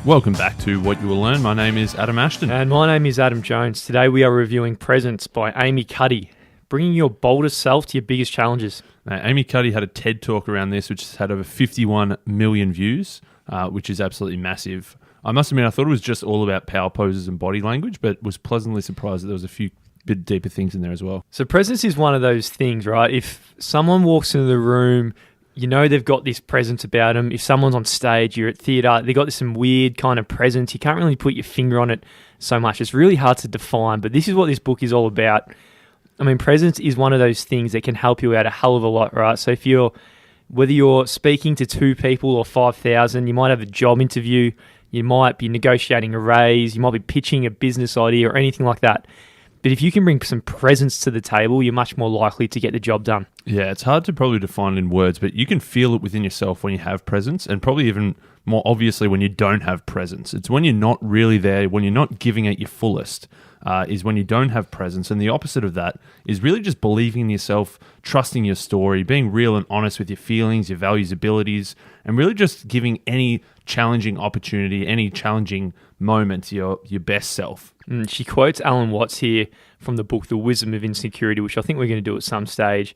Welcome back to What You Will Learn. My name is Adam Ashton. And my name is Adam Jones. Today we are reviewing Presence by Amy Cuddy, bringing your boldest self to your biggest challenges. Now, Amy Cuddy had a TED Talk around this, which has had over 51 million views, which is absolutely massive. I must admit, I thought it was just all about power poses and body language, but was pleasantly surprised that there was a few bit deeper things in there as well. So presence is one of those things, right? If someone walks into the room, you know they've got this presence about them. If someone's on stage, you're at theatre, they've got this some weird kind of presence. You can't really put your finger on it so much. It's really hard to define, but this is what this book is all about. I mean, presence is one of those things that can help you out a hell of a lot, right? So whether you're speaking to 2 people or 5,000, you might have a job interview, you might be negotiating a raise, you might be pitching a business idea or anything like that. But if you can bring some presence to the table, you're much more likely to get the job done. Yeah, it's hard to probably define it in words, but you can feel it within yourself when you have presence, and probably even more obviously when you don't have presence. It's when you're not really there, when you're not giving at your fullest, is when you don't have presence. And the opposite of that is really just believing in yourself, trusting your story, being real and honest with your feelings, your values, abilities, and really just giving any challenging opportunity, any challenging moment your best self. She quotes Alan Watts here from the book The Wisdom of Insecurity, which I think we're going to do at some stage.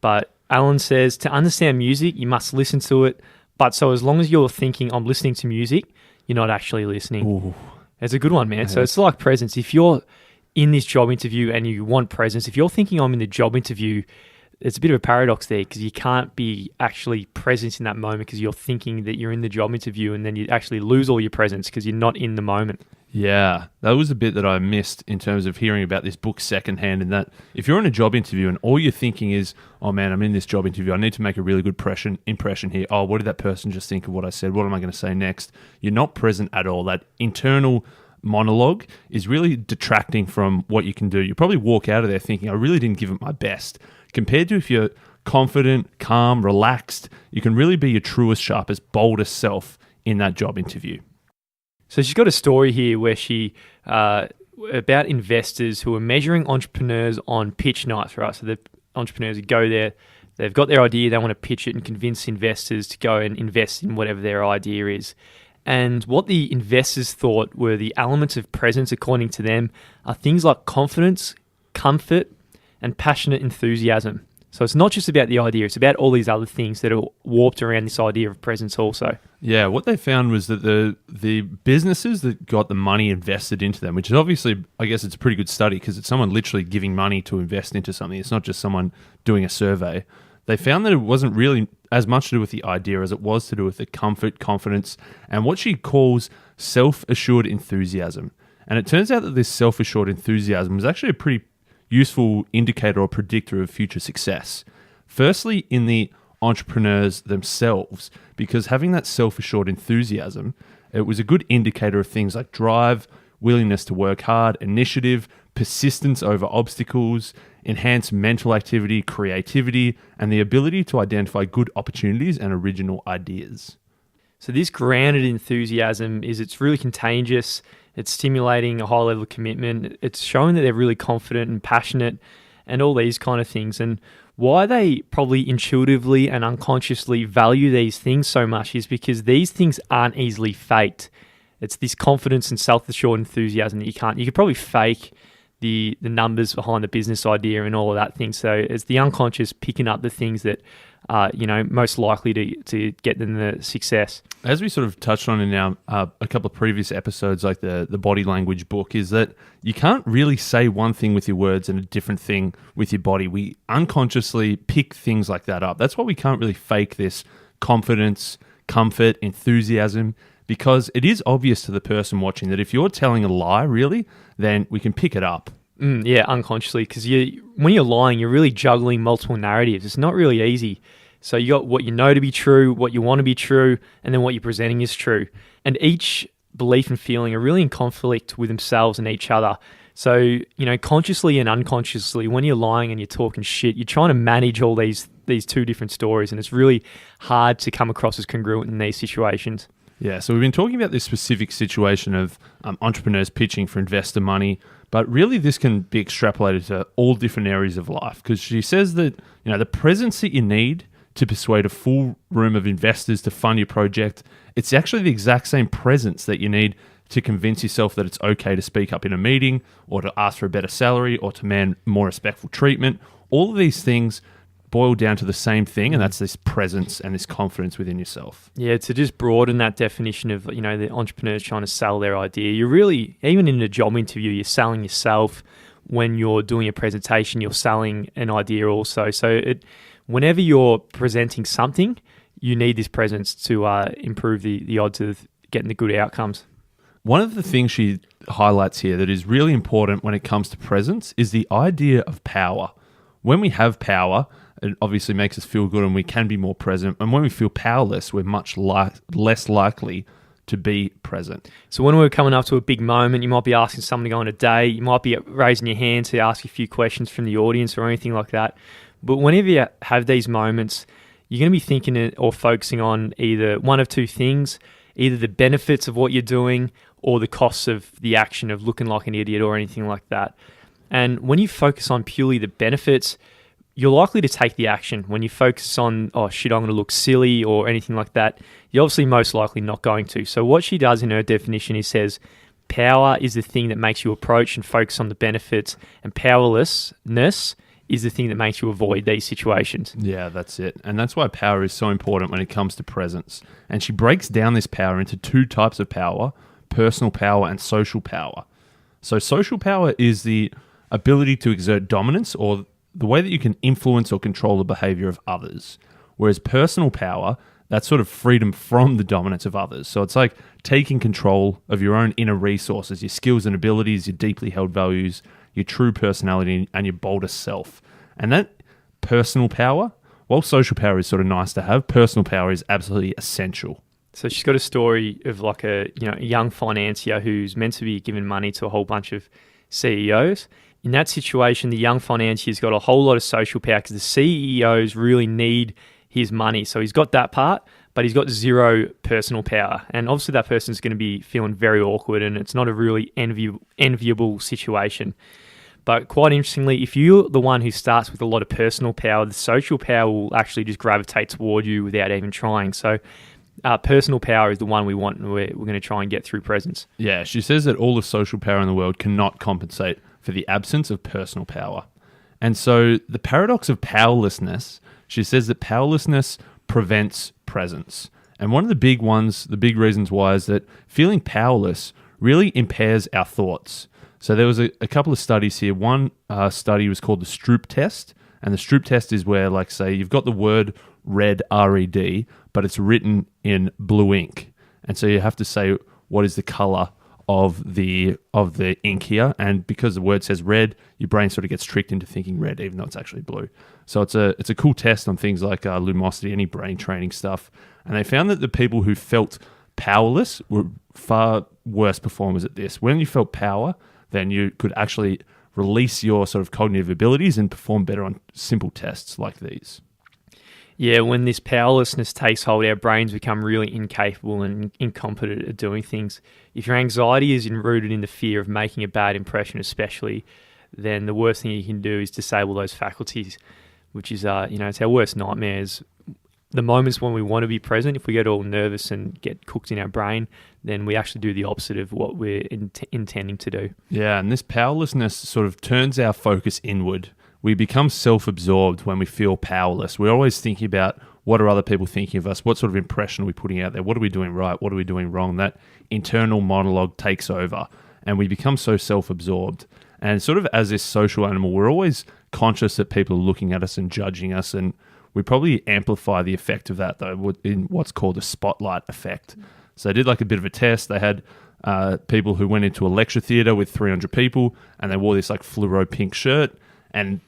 But Alan says, to understand music, you must listen to it. But so as long as you're thinking, I'm listening to music, you're not actually listening. Ooh. It's a good one, man. So it's like presence. If you're in this job interview and you want presence, if you're thinking I'm in the job interview, it's a bit of a paradox there because you can't be actually present in that moment because you're thinking that you're in the job interview, and then you actually lose all your presence because you're not in the moment. Yeah, that was a bit that I missed in terms of hearing about this book secondhand, and that if you're in a job interview and all you're thinking is, oh man, I'm in this job interview, I need to make a really good impression here. Oh, what did that person just think of what I said? What am I going to say next? You're not present at all. That internal monologue is really detracting from what you can do. You probably walk out of there thinking, I really didn't give it my best. Compared to if you're confident, calm, relaxed, you can really be your truest, sharpest, boldest self in that job interview. So she's got a story here where about investors who are measuring entrepreneurs on pitch nights, right? So the entrepreneurs who go there, they've got their idea, they want to pitch it and convince investors to go and invest in whatever their idea is. And what the investors thought were the elements of presence, according to them, are things like confidence, comfort, and passionate enthusiasm. So it's not just about the idea, it's about all these other things that are warped around this idea of presence also. Yeah, what they found was that the businesses that got the money invested into them, which is obviously, I guess it's a pretty good study because it's someone literally giving money to invest into something. It's not just someone doing a survey. They found that it wasn't really as much to do with the idea as it was to do with the comfort, confidence, and what she calls self-assured enthusiasm. And it turns out that this self-assured enthusiasm is actually a pretty useful indicator or predictor of future success. Firstly, in the entrepreneurs themselves, because having that self-assured enthusiasm, it was a good indicator of things like drive, willingness to work hard, initiative, persistence over obstacles, enhanced mental activity, creativity, and the ability to identify good opportunities and original ideas. So this grounded enthusiasm it's really contagious. It's stimulating a high level of commitment. It's showing that they're really confident and passionate and all these kind of things. And why they probably intuitively and unconsciously value these things so much is because these things aren't easily faked. It's this confidence and self-assured enthusiasm that you could probably fake the numbers behind the business idea and all of that thing. So it's the unconscious picking up the things that are, most likely to get them the success. As we sort of touched on in our a couple of previous episodes, like the body language book, is that you can't really say one thing with your words and a different thing with your body. We unconsciously pick things like that up. That's why we can't really fake this confidence, comfort, enthusiasm, because it is obvious to the person watching that if you're telling a lie, really, then we can pick it up. Yeah, unconsciously, because when you're lying, you're really juggling multiple narratives. It's not really easy. So you got what you know to be true, what you want to be true, and then what you're presenting is true. And each belief and feeling are really in conflict with themselves and each other. So, consciously and unconsciously, when you're lying and you're talking shit, you're trying to manage all these 2 different stories, and it's really hard to come across as congruent in these situations. Yeah, so we've been talking about this specific situation of entrepreneurs pitching for investor money, but really this can be extrapolated to all different areas of life, because she says that the presence that you need to persuade a full room of investors to fund your project. It's actually the exact same presence that you need to convince yourself that it's okay to speak up in a meeting or to ask for a better salary or to demand more respectful treatment. All of these things boil down to the same thing, and that's this presence and this confidence within yourself. Yeah, to just broaden that definition of, the entrepreneurs trying to sell their idea. You're really, even in a job interview, you're selling yourself. When you're doing a presentation, you're selling an idea also. So whenever you're presenting something, you need this presence to improve the odds of getting the good outcomes. One of the things she highlights here that is really important when it comes to presence is the idea of power. When we have power, it obviously makes us feel good and we can be more present. And when we feel powerless, we're much less likely to be present. So when we're coming up to a big moment, you might be asking someone to go on a date. You might be raising your hand to ask a few questions from the audience or anything like that. But whenever you have these moments, you're going to be thinking or focusing on either one of two things, either the benefits of what you're doing or the costs of the action of looking like an idiot or anything like that. And when you focus on purely the benefits, you're likely to take the action. When you focus on, oh shit, I'm going to look silly or anything like that, you're obviously most likely not going to. So what she does in her definition is says, power is the thing that makes you approach and focus on the benefits, and powerlessness is the thing that makes you avoid these situations. Yeah, that's it. And that's why power is so important when it comes to presence. And she breaks down this power into two types of power, personal power and social power. So social power is the ability to exert dominance or the way that you can influence or control the behavior of others. Whereas personal power, that's sort of freedom from the dominance of others. So it's like taking control of your own inner resources, your skills and abilities, your deeply held values, your true personality, and your boldest self. And that personal power, while social power is sort of nice to have, personal power is absolutely essential. So she's got a story of like a young financier who's meant to be giving money to a whole bunch of CEOs. In that situation, the young financier's got a whole lot of social power because the CEOs really need his money. So he's got that part, but he's got zero personal power. And obviously that person's going to be feeling very awkward and it's not a really enviable situation. But quite interestingly, if you're the one who starts with a lot of personal power, the social power will actually just gravitate toward you without even trying. So personal power is the one we want and we're going to try and get through presence. Yeah, she says that all the social power in the world cannot compensate for the absence of personal power. And so the paradox of powerlessness, she says that powerlessness prevents presence. And one of the big reasons why is that feeling powerless really impairs our thoughts. So there was a couple of studies here. One study was called the Stroop test. And the Stroop test is where, like, say, you've got the word red, R-E-D, but it's written in blue ink. And so you have to say what is the color of the ink here, and because the word says red, your brain sort of gets tricked into thinking red, even though it's actually blue. So it's a cool test on things like lumosity, any brain training stuff. And they found that the people who felt powerless were far worse performers at this. When you felt power, then you could actually release your sort of cognitive abilities and perform better on simple tests like these. Yeah, when this powerlessness takes hold, our brains become really incapable and incompetent at doing things. If your anxiety is rooted in the fear of making a bad impression especially, then the worst thing you can do is disable those faculties, which is, it's our worst nightmares. The moments when we want to be present, if we get all nervous and get cooked in our brain, then we actually do the opposite of what we're intending to do. Yeah, and this powerlessness sort of turns our focus inward. We become self-absorbed when we feel powerless. We're always thinking about what are other people thinking of us? What sort of impression are we putting out there? What are we doing right? What are we doing wrong? That internal monologue takes over and we become so self-absorbed. And sort of as this social animal, we're always conscious that people are looking at us and judging us, and we probably amplify the effect of that, though, in what's called a spotlight effect. So they did like a bit of a test. They had people who went into a lecture theatre with 300 people and they wore this like fluoro pink shirt, and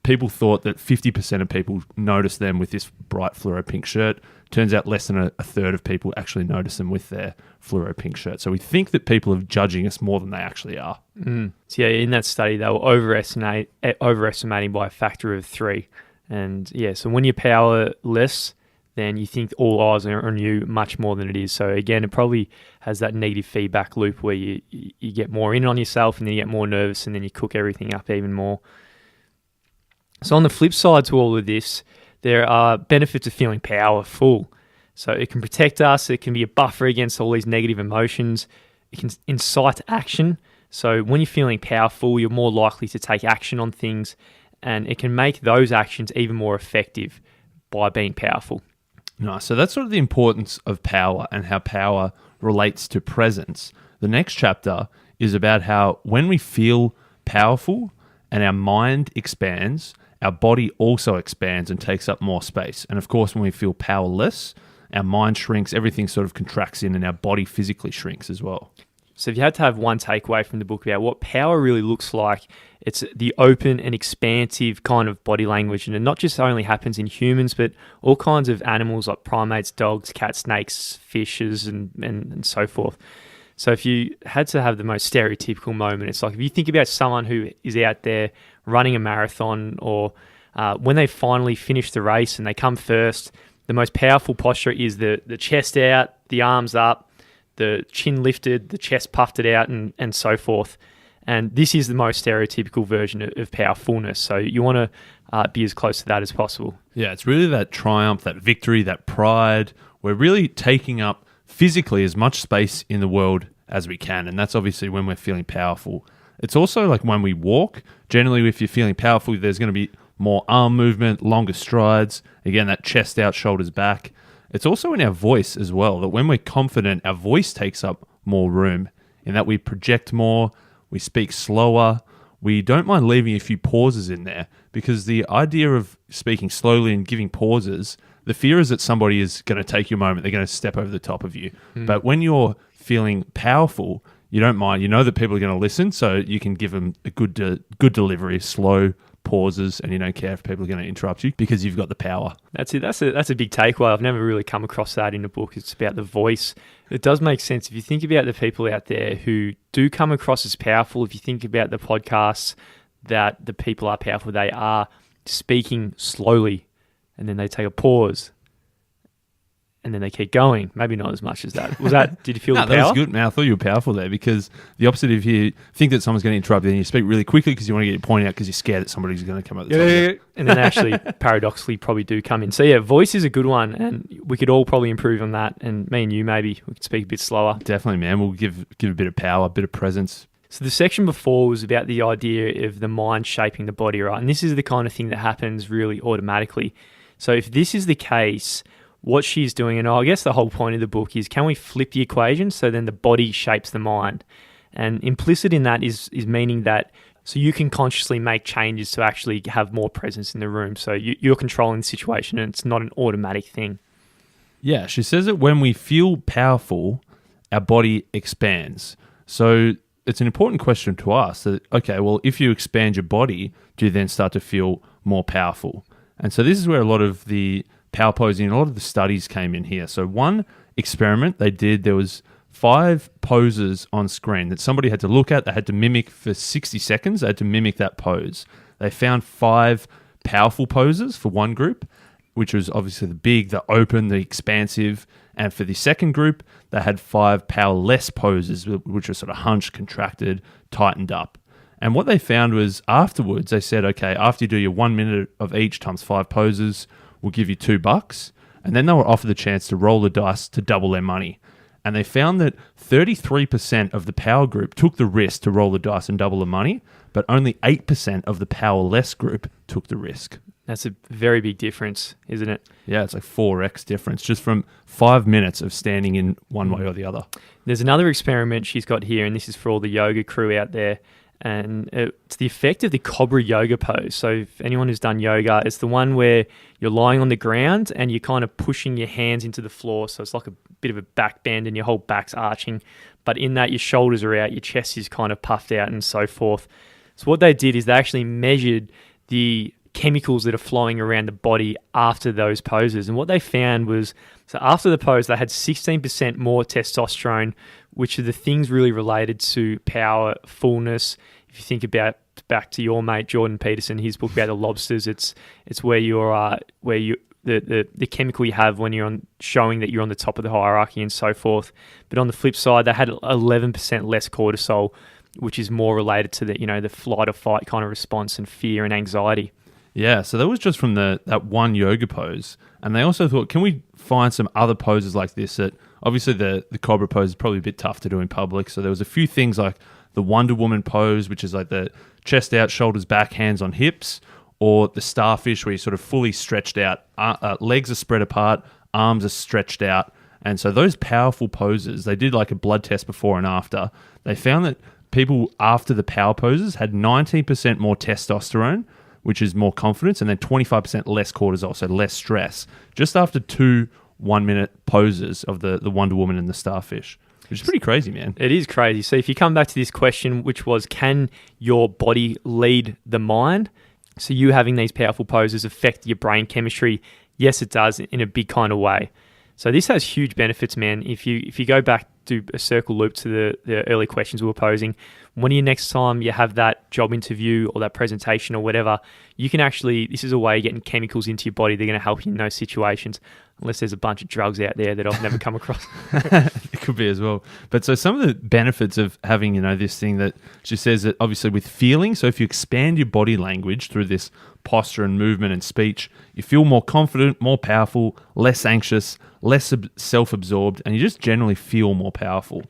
people thought that 50% of people noticed them with this bright fluoro pink shirt. Turns out less than a third of people actually notice them with their fluoro pink shirt. So we think that people are judging us more than they actually are. So yeah, in that study, they were overestimating by a factor of 3. And yeah, so when you're powerless, then you think all eyes are on you much more than it is. So again, it probably has that negative feedback loop where you get more in on yourself and then you get more nervous and then you cook everything up even more. So on the flip side to all of this, there are benefits of feeling powerful. So it can protect us. It can be a buffer against all these negative emotions. It can incite action. So when you're feeling powerful, you're more likely to take action on things, and it can make those actions even more effective by being powerful. Nice. So that's sort of the importance of power and how power relates to presence. The next chapter is about how when we feel powerful and our mind expands, our body also expands and takes up more space. And of course, when we feel powerless, our mind shrinks, everything sort of contracts in, and our body physically shrinks as well. So if you had to have one takeaway from the book about what power really looks like, it's the open and expansive kind of body language. And it not just only happens in humans, but all kinds of animals like primates, dogs, cats, snakes, fishes, and so forth. So if you had to have the most stereotypical moment, it's like if you think about someone who is out there running a marathon, or when they finally finish the race and they come first, the most powerful posture is the chest out, the arms up, the chin lifted, the chest puffed it out, and so forth. And this is the most stereotypical version of powerfulness. So you want to be as close to that as possible. Yeah, it's really that triumph, that victory, that pride. We're really taking up physically as much space in the world as we can. And that's obviously when we're feeling powerful. It's also like when we walk. Generally, if you're feeling powerful, there's going to be more arm movement, longer strides. Again, that chest out, shoulders back. It's also in our voice as well, that when we're confident, our voice takes up more room, in that we project more, we speak slower, we don't mind leaving a few pauses in there, because the idea of speaking slowly and giving pauses, the fear is that somebody is going to take your moment, they're going to step over the top of you. But when you're feeling powerful, you don't mind, you know that people are going to listen, so you can give them a good delivery, slow pauses, and you don't care if people are going to interrupt you because you've got the power. That's it. That's a big takeaway. I've never really come across that in a book. It's about the voice. It does make sense. If you think about the people out there who do come across as powerful, if you think about the podcasts that the people are powerful, they are speaking slowly, and then they take a pause, and then they keep going. Maybe not as much as that. Did you feel the power? That was good, man. I thought you were powerful there, because the opposite of you think that someone's going to interrupt you, and you speak really quickly because you want to get your point out because you're scared that somebody's going to come at the top. And then actually, paradoxically, probably do come in. So yeah, voice is a good one, and we could all probably improve on that. And me and you, maybe we could speak a bit slower. Definitely, man. We'll give a bit of power, a bit of presence. So the section before was about the idea of the mind shaping the body, right? And this is the kind of thing that happens really automatically. So if this is the case, what she's doing, and I guess the whole point of the book is, can we flip the equation so then the body shapes the mind? And implicit in that is meaning that so you can consciously make changes to actually have more presence in the room. So you're controlling the situation, and it's not an automatic thing. Yeah, she says that when we feel powerful, our body expands. So it's an important question to ask that, okay, well, if you expand your body, do you then start to feel more powerful? And so this is where a lot of the power posing, a lot of the studies came in here. So one experiment they did, there was 5 poses on screen that somebody had to look at. They had to mimic for 60 seconds. They had to mimic that pose. They found 5 powerful poses for one group, which was obviously the big, the open, the expansive. And for the second group, they had 5 powerless poses, which were sort of hunched, contracted, tightened up. And what they found was afterwards, they said, okay, after you do your 1 minute of each times 5 poses, we'll give you $2. And then they were offered the chance to roll the dice to double their money. And they found that 33% of the power group took the risk to roll the dice and double the money, but only 8% of the powerless group took the risk. That's a very big difference, isn't it? Yeah, it's like 4x difference just from 5 minutes of standing in one way or the other. There's another experiment she's got here, and this is for all the yoga crew out there. And it's the effect of the Cobra yoga pose. So if anyone who's done yoga, it's the one where you're lying on the ground and you're kind of pushing your hands into the floor. So it's like a bit of a back bend and your whole back's arching. But in that, your shoulders are out, your chest is kind of puffed out and so forth. So what they did is they actually measured the chemicals that are flowing around the body after those poses. And what they found was, so after the pose, they had 16% more testosterone, which are the things really related to power, fullness. If you think about back to your mate Jordan Peterson, his book about the lobsters, it's where the chemical you have when you're showing that you're on the top of the hierarchy and so forth. But on the flip side, they had 11% less cortisol, which is more related to the flight or fight kind of response and fear and anxiety. Yeah, so that was just from that one yoga pose. And they also thought, can we find some other poses like this that obviously the cobra pose is probably a bit tough to do in public. So there was a few things like the Wonder Woman pose, which is like the chest out, shoulders back, hands on hips, or the starfish where you're sort of fully stretched out, legs are spread apart, arms are stretched out. And so those powerful poses, they did like a blood test before and after. They found that people after the power poses had 19% more testosterone, which is more confidence, and then 25% less cortisol, so less stress, just after 2 1-minute poses of the Wonder Woman and the starfish, which is pretty crazy, man. It is crazy. So if you come back to this question, which was, can your body lead the mind? So you having these powerful poses affect your brain chemistry? Yes, it does, in a big kind of way. So this has huge benefits, man. If you go back, do a circle loop to the early questions we were posing, when you next time you have that job interview or that presentation or whatever, you can actually, this is a way of getting chemicals into your body. They're going to help you in those situations, unless there's a bunch of drugs out there that I've never come across. It could be as well. But so some of the benefits of having, this thing that she says that obviously with feeling, so if you expand your body language through this posture and movement and speech, you feel more confident, more powerful, less anxious, less self-absorbed, and you just generally feel more powerful.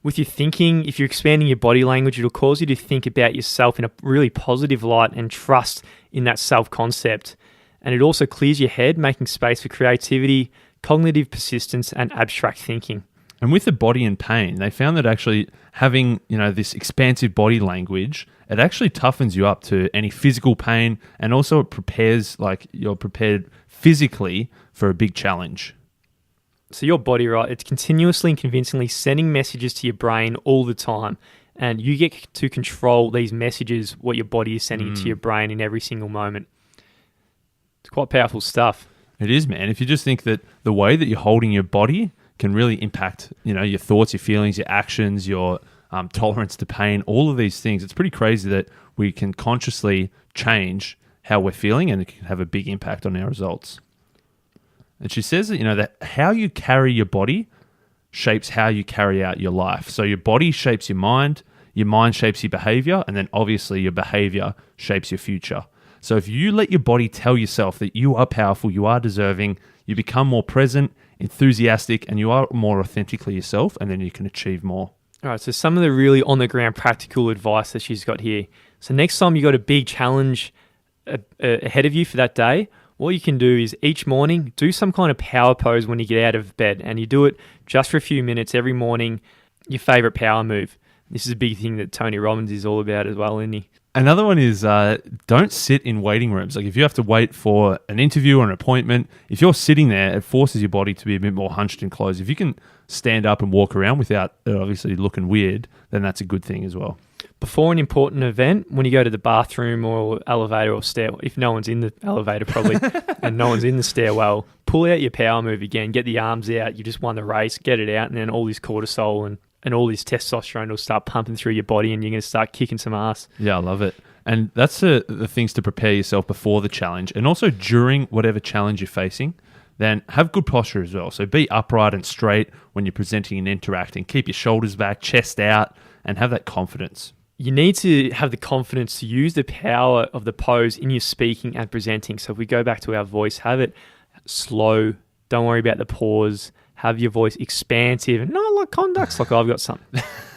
With your thinking, if you're expanding your body language, it'll cause you to think about yourself in a really positive light and trust in that self-concept. And it also clears your head, making space for creativity, cognitive persistence, and abstract thinking. And with the body and pain, they found that actually having, this expansive body language, it actually toughens you up to any physical pain, and also it prepares, like you're prepared physically for a big challenge. So your body, right, it's continuously and convincingly sending messages to your brain all the time. And you get to control these messages, what your body is sending to your brain in every single moment. It's quite powerful stuff. It is, man. If you just think that the way that you're holding your body can really impact, your thoughts, your feelings, your actions, your tolerance to pain, all of these things, it's pretty crazy that we can consciously change how we're feeling, and it can have a big impact on our results. And she says that, that how you carry your body shapes how you carry out your life. So your body shapes your mind shapes your behavior, and then obviously your behavior shapes your future. So if you let your body tell yourself that you are powerful, you are deserving, you become more present, enthusiastic, and you are more authentically yourself, and then you can achieve more. All right, so some of the really on-the-ground practical advice that she's got here. So next time you got a big challenge ahead of you for that day, what you can do is each morning do some kind of power pose when you get out of bed, and you do it just for a few minutes every morning, your favorite power move. This is a big thing that Tony Robbins is all about as well, isn't he? Another one is don't sit in waiting rooms. Like if you have to wait for an interview or an appointment, if you're sitting there, it forces your body to be a bit more hunched and closed. If you can stand up and walk around without obviously looking weird, then that's a good thing as well. Before an important event, when you go to the bathroom or elevator or stairwell, if no one's in the elevator probably, and no one's in the stairwell, pull out your power move again, get the arms out, you just won the race, get it out, and then all this cortisol and all this testosterone will start pumping through your body, and you're going to start kicking some ass. Yeah, I love it. And that's the things to prepare yourself before the challenge, and also during whatever challenge you're facing. Then have good posture as well. So be upright and straight when you're presenting and interacting. Keep your shoulders back, chest out, and have that confidence. You need to have the confidence to use the power of the pose in your speaking and presenting. So if we go back to our voice, have it slow. Don't worry about the pause. Have your voice expansive and not like conducts like I've got some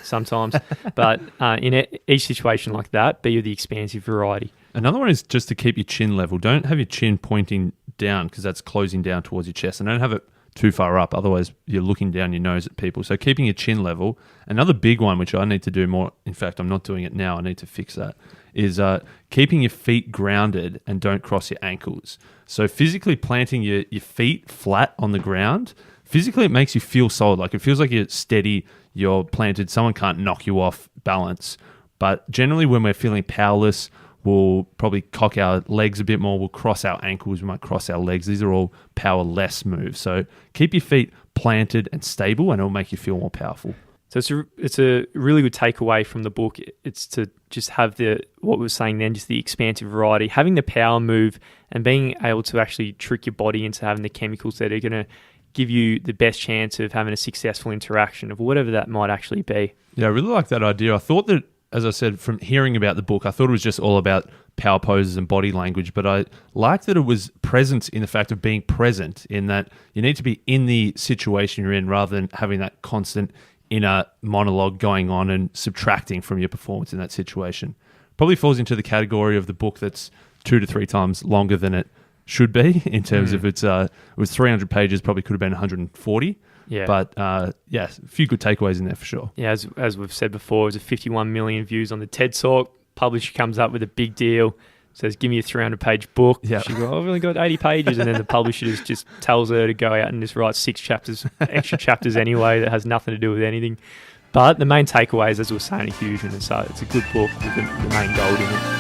sometimes. But in each situation like that, be of the expansive variety. Another one is just to keep your chin level. Don't have your chin pointing down because that's closing down towards your chest. And don't have it too far up. Otherwise, you're looking down your nose at people. So keeping your chin level. Another big one, which I need to do more. In fact, I'm not doing it now. I need to fix that. Is keeping your feet grounded and don't cross your ankles. So physically planting your feet flat on the ground, physically it makes you feel solid. Like it feels like you're steady, you're planted. Someone can't knock you off balance. But generally when we're feeling powerless, we'll probably cock our legs a bit more. We'll cross our ankles. We might cross our legs. These are all powerless moves. So keep your feet planted and stable, and it'll make you feel more powerful. So it's a really good takeaway from the book. It's to just have what we were saying then, just the expansive variety, having the power move and being able to actually trick your body into having the chemicals that are going to give you the best chance of having a successful interaction of whatever that might actually be. Yeah, I really like that idea. I thought that as I said, from hearing about the book, I thought it was just all about power poses and body language, but I liked that it was present in the fact of being present, in that you need to be in the situation you're in rather than having that constant inner monologue going on and subtracting from your performance in that situation. Probably falls into the category of the book that's 2 to 3 times longer than it should be in terms of it was 300 pages, probably could have been 140. Yeah. But a few good takeaways in there for sure. Yeah, as we've said before, it was a 51 million views on the TED Talk. Publisher comes up with a big deal, says, give me a 300-page book. Yeah. She goes, I've only got 80 pages. And then the publisher just tells her to go out and just write 6 chapters, extra chapters anyway, that has nothing to do with anything. But the main takeaways, as we were saying, are huge. And so it's a good book with the main gold in it.